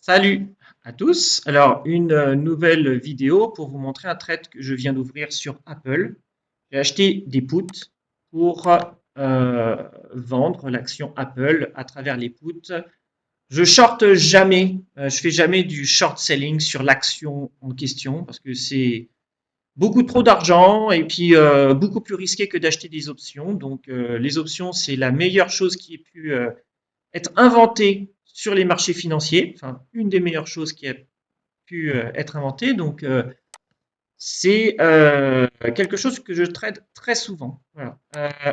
Salut à tous. Alors, une nouvelle vidéo pour vous montrer un trade que je viens d'ouvrir sur Apple. J'ai acheté des puts pour vendre l'action Apple à travers les puts. Je shorte jamais, je fais jamais du short selling sur l'action en question parce que c'est beaucoup trop d'argent et puis beaucoup plus risqué que d'acheter des options. Donc, les options, c'est la meilleure chose qui ait pu être inventée sur les marchés financiers, enfin une des meilleures choses qui a pu être inventée. Donc c'est quelque chose que je trade très souvent. Voilà.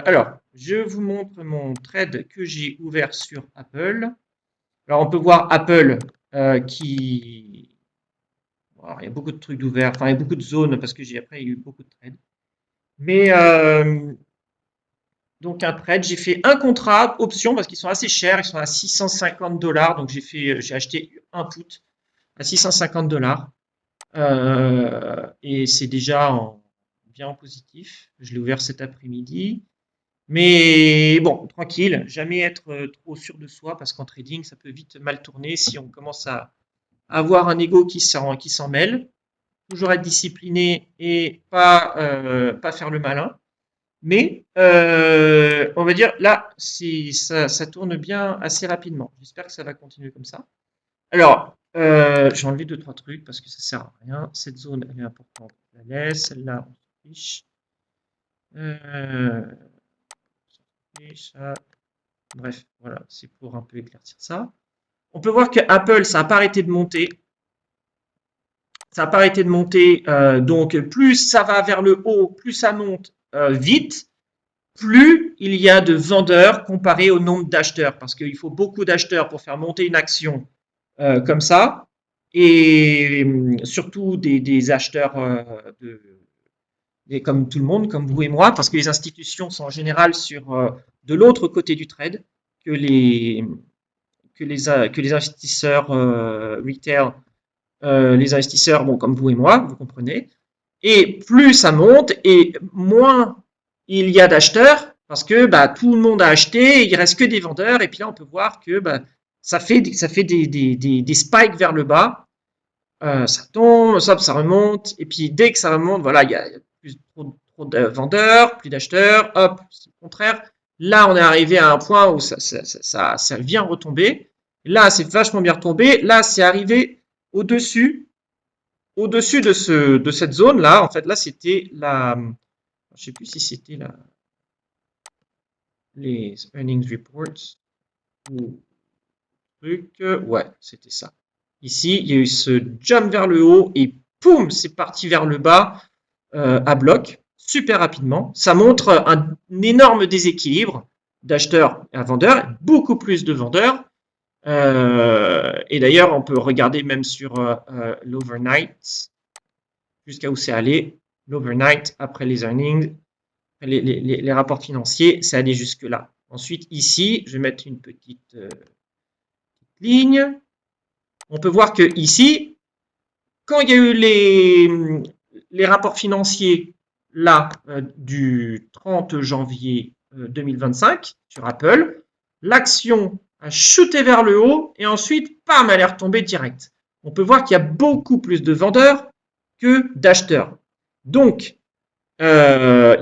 Alors, je vous montre mon trade que j'ai ouvert sur Apple. Alors, on peut voir Apple qui... Alors, il y a beaucoup de trucs ouverts, enfin il y a beaucoup de zones parce que j'ai après il y a eu beaucoup de trades. Mais donc un trade, j'ai fait un contrat option parce qu'ils sont assez chers, ils sont à 650 $. Donc j'ai acheté un put à 650 $. Et c'est déjà bien en positif. Je l'ai ouvert cet après-midi. Mais bon, tranquille, jamais être trop sûr de soi parce qu'en trading, ça peut vite mal tourner si on commence à avoir un ego qui s'en mêle. Toujours être discipliné et pas faire le malin. Mais on va dire là, ça tourne bien assez rapidement. J'espère que ça va continuer comme ça. Alors, j'ai enlevé deux, trois trucs parce que ça sert à rien. Cette zone, elle est importante. Je la laisse. Celle-là, on s'en fiche. Ça. Bref, voilà, c'est pour un peu éclaircir ça. On peut voir que Apple, ça n'a pas arrêté de monter. Ça n'a pas arrêté de monter. Donc, plus ça va vers le haut, plus ça monte vite. Plus il y a de vendeurs comparé au nombre d'acheteurs, parce qu'il faut beaucoup d'acheteurs pour faire monter une action comme ça, et surtout des acheteurs comme tout le monde, comme vous et moi, parce que les institutions sont en général sur de l'autre côté du trade que les investisseurs retail, les investisseurs bon, comme vous et moi, vous comprenez. Et plus ça monte, et moins il y a d'acheteurs, parce que bah, tout le monde a acheté, il ne reste que des vendeurs, et puis là on peut voir que bah, ça fait des spikes vers le bas, ça tombe, ça remonte, et puis dès que ça remonte, voilà, il y a plus trop de vendeurs, plus d'acheteurs, hop, c'est le contraire. Là on est arrivé à un point où ça vient retomber, là c'est vachement bien retombé, là c'est arrivé au-dessus de cette zone là, en fait là c'était je sais plus si c'était les earnings reports ou truc, ouais c'était ça. Ici il y a eu ce jump vers le haut et poum c'est parti vers le bas à bloc super rapidement. Ça montre un énorme déséquilibre d'acheteurs à vendeurs, beaucoup plus de vendeurs. Et d'ailleurs on peut regarder même sur l'overnight jusqu'à où c'est allé. L'overnight, après les earnings, les rapports financiers, c'est allé jusque-là. Ensuite, ici, je vais mettre une petite ligne. On peut voir que ici, quand il y a eu les rapports financiers là du 30 janvier 2025 sur Apple, l'action a chuté vers le haut et ensuite, pam, elle est retombée direct. On peut voir qu'il y a beaucoup plus de vendeurs que d'acheteurs. Donc, il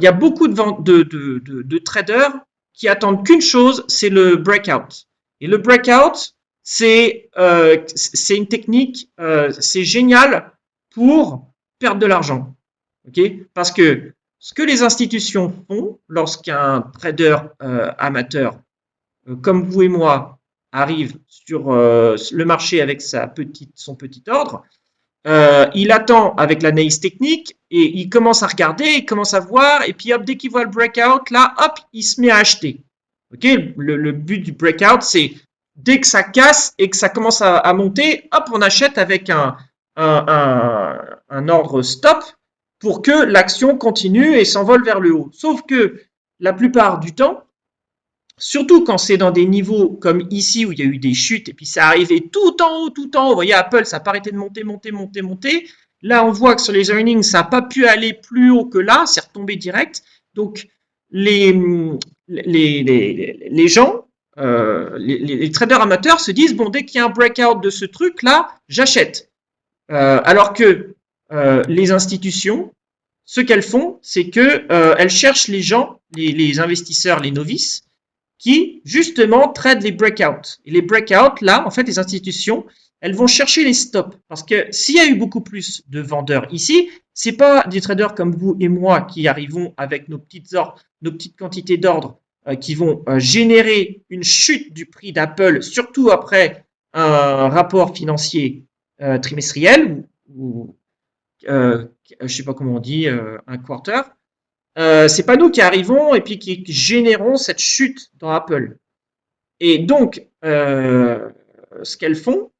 y a beaucoup de traders qui attendent qu'une chose, c'est le breakout. Et le breakout, c'est une technique, c'est génial pour perdre de l'argent. Okay, parce que ce que les institutions font lorsqu'un trader amateur comme vous et moi arrive sur le marché avec son petit ordre, il attend avec l'analyse technique et il commence à regarder, il commence à voir, et puis hop, dès qu'il voit le breakout, là, hop, il se met à acheter. Okay, le but du breakout, c'est dès que ça casse et que ça commence à monter, hop, on achète avec un ordre stop pour que l'action continue et s'envole vers le haut. Sauf que la plupart du temps, surtout quand c'est dans des niveaux comme ici où il y a eu des chutes et puis ça arrivait tout en haut, tout en haut. Vous voyez, Apple, ça n'a pas arrêté de monter, monter, monter, monter. Là, on voit que sur les earnings, ça n'a pas pu aller plus haut que là, c'est retombé direct. Donc, les gens les traders amateurs se disent, bon, dès qu'il y a un breakout de ce truc-là, j'achète. Alors que les institutions, ce qu'elles font, c'est que elles cherchent les gens, les investisseurs, les novices, qui justement tradent les breakouts. Et les breakouts, là, en fait, les institutions, elles vont chercher les stops. Parce que s'il y a eu beaucoup plus de vendeurs ici, c'est pas des traders comme vous et moi qui arrivons avec nos petites quantités d'ordre qui vont générer une chute du prix d'Apple, surtout après un rapport financier trimestriel ou je sais pas comment on dit, un quarter. C'est pas nous qui arrivons et puis qui générons cette chute dans Apple. Et donc, ce qu'elles font,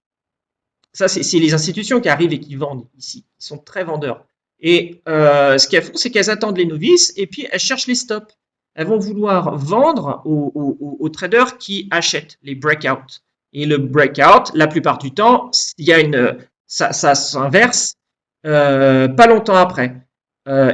ça c'est les institutions qui arrivent et qui vendent ici. Ils sont très vendeurs. Et ce qu'elles font, c'est qu'elles attendent les novices et puis elles cherchent les stops. Elles vont vouloir vendre aux traders qui achètent les breakouts. Et le breakout, la plupart du temps, il y a ça s'inverse pas longtemps après.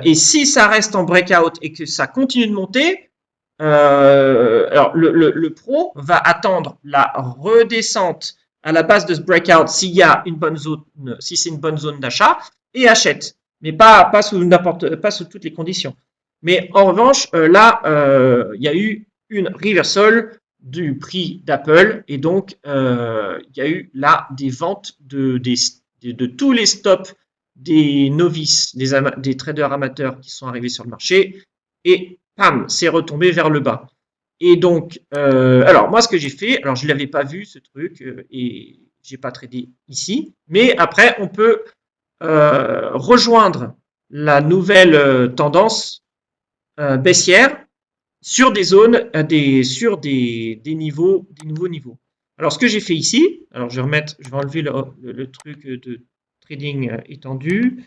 Et si ça reste en breakout et que ça continue de monter, alors le pro va attendre la redescente à la base de ce breakout s'il y a une bonne zone, si c'est une bonne zone d'achat, et achète. Mais pas sous toutes les conditions. Mais en revanche, là, il y a eu une reversal du prix d'Apple et donc il y a eu là des ventes de tous les stops des novices, des traders amateurs qui sont arrivés sur le marché et pam, c'est retombé vers le bas. Et donc, alors moi ce que j'ai fait, alors je l'avais pas vu ce truc et j'ai pas tradé ici, mais après on peut rejoindre la nouvelle tendance baissière sur des zones, sur des nouveaux niveaux. Alors ce que j'ai fait ici, alors je vais enlever le truc de trading étendu.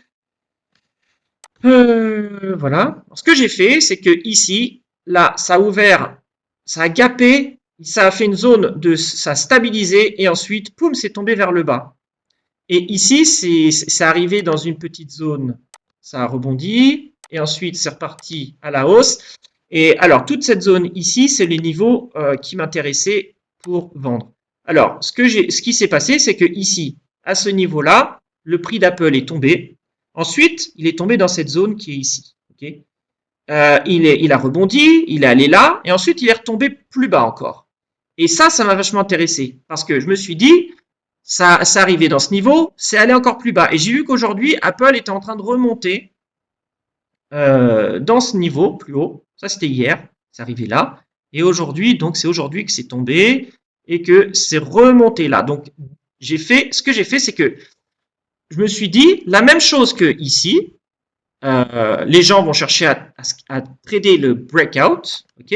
Voilà. Alors, ce que j'ai fait, c'est que ici, là, ça a ouvert, ça a gapé, ça a fait une zone ça a stabilisé et ensuite, poum, c'est tombé vers le bas. Et ici, c'est arrivé dans une petite zone, ça a rebondi et ensuite c'est reparti à la hausse. Et alors, toute cette zone ici, c'est les niveaux qui m'intéressaient pour vendre. Alors, ce qui s'est passé, c'est que ici, à ce niveau-là, le prix d'Apple est tombé. Ensuite, il est tombé dans cette zone qui est ici. Okay, il a rebondi, il est allé là, et ensuite il est retombé plus bas encore. Et ça m'a vachement intéressé, parce que je me suis dit, ça arrivait dans ce niveau, c'est allé encore plus bas. Et j'ai vu qu'aujourd'hui, Apple était en train de remonter dans ce niveau plus haut. Ça, c'était hier, c'est arrivé là. Et aujourd'hui, donc c'est aujourd'hui que c'est tombé et que c'est remonté là. Donc, ce que j'ai fait, c'est que je me suis dit la même chose que ici. Les gens vont chercher à trader le breakout. Ok.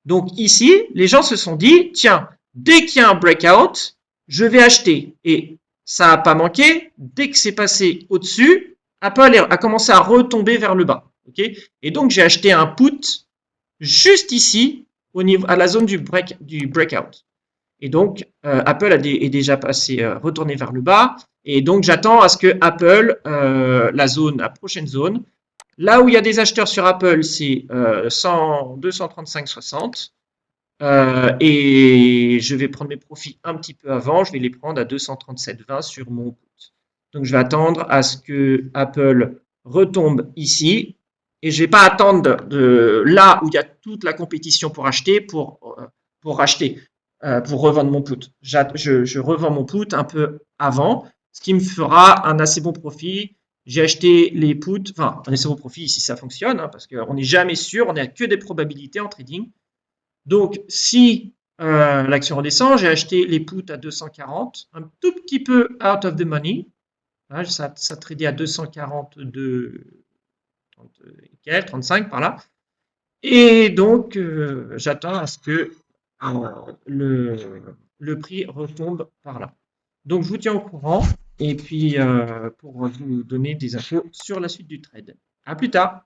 Donc ici, les gens se sont dit, tiens, dès qu'il y a un breakout, je vais acheter. Et ça n'a pas manqué. Dès que c'est passé au-dessus, Apple a commencé à retomber vers le bas. Okay, et donc j'ai acheté un put juste ici, à la zone du breakout. Et donc Apple est déjà passé, retourné vers le bas. Et donc j'attends à ce que Apple, la prochaine zone, là où il y a des acheteurs sur Apple, c'est 235,60. Et je vais prendre mes profits un petit peu avant, je vais les prendre à 237,20 sur mon put. Donc je vais attendre à ce que Apple retombe ici. Et je ne vais pas attendre de là où il y a toute la compétition pour acheter, pour racheter, pour revendre mon put. Je revends mon put un peu avant, ce qui me fera un assez bon profit. J'ai acheté les puts, enfin un assez bon profit si ça fonctionne, hein, parce qu'on n'est jamais sûr, on n'a que des probabilités en trading. Donc si l'action redescend, j'ai acheté les puts à 240, un tout petit peu out of the money. Hein, ça tradait à 242, 35 par là. Et donc, j'attends à ce que le prix retombe par là. Donc, je vous tiens au courant et puis pour vous donner des infos sur la suite du trade. À plus tard.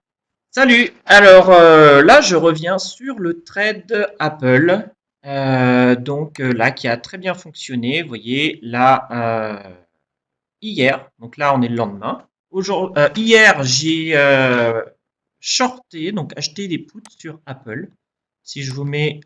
Salut. Alors là, je reviens sur le trade Apple. Donc là, qui a très bien fonctionné. Vous voyez, là, hier, donc là, on est le lendemain. Hier, j'ai shorté, donc acheté des puts sur Apple. Si je vous remets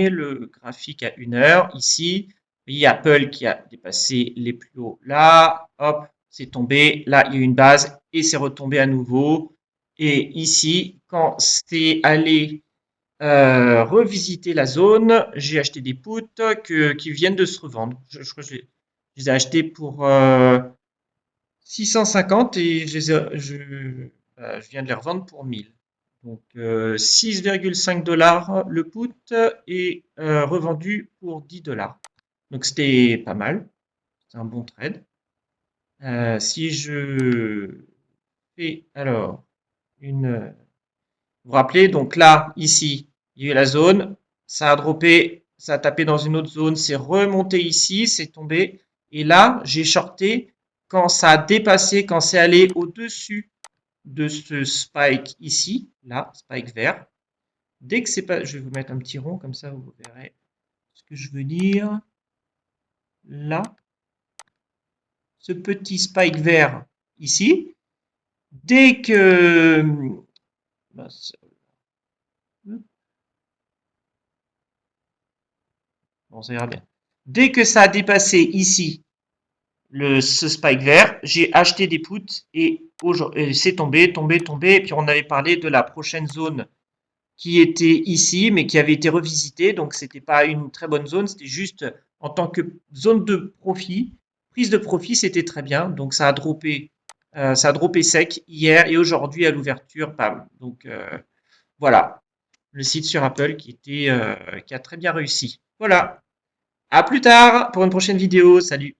le graphique à 1 heure ici, il y a Apple qui a dépassé les plus hauts là, hop, c'est tombé, là il y a eu une base et c'est retombé à nouveau. Et ici, quand c'est allé revisiter la zone, j'ai acheté des puts qui viennent de se revendre. Je crois que je les ai achetés pour 650 et je viens de les revendre pour 1000. Donc 6,5 $ le put et revendu pour 10 $. Donc c'était pas mal, c'est un bon trade. Si je fais alors une... Vous vous rappelez, donc là, ici, il y a eu la zone, ça a droppé, ça a tapé dans une autre zone, c'est remonté ici, c'est tombé. Et là, j'ai shorté quand ça a dépassé, quand c'est allé au-dessus de ce spike ici, là, spike vert. Dès que c'est pas, je vais vous mettre un petit rond, comme ça vous verrez ce que je veux dire. Là, ce petit spike vert ici, dès que... Bon, ça ira bien. Dès que ça a dépassé ici ce spike vert, j'ai acheté des puts et c'est tombé, tombé, tombé. Et puis on avait parlé de la prochaine zone qui était ici, mais qui avait été revisitée. Donc c'était pas une très bonne zone, c'était juste en tant que zone de profit, prise de profit, c'était très bien. Donc ça a droppé sec hier et aujourd'hui à l'ouverture, bam. Donc voilà, le site sur Apple qui a très bien réussi. Voilà. À plus tard pour une prochaine vidéo. Salut.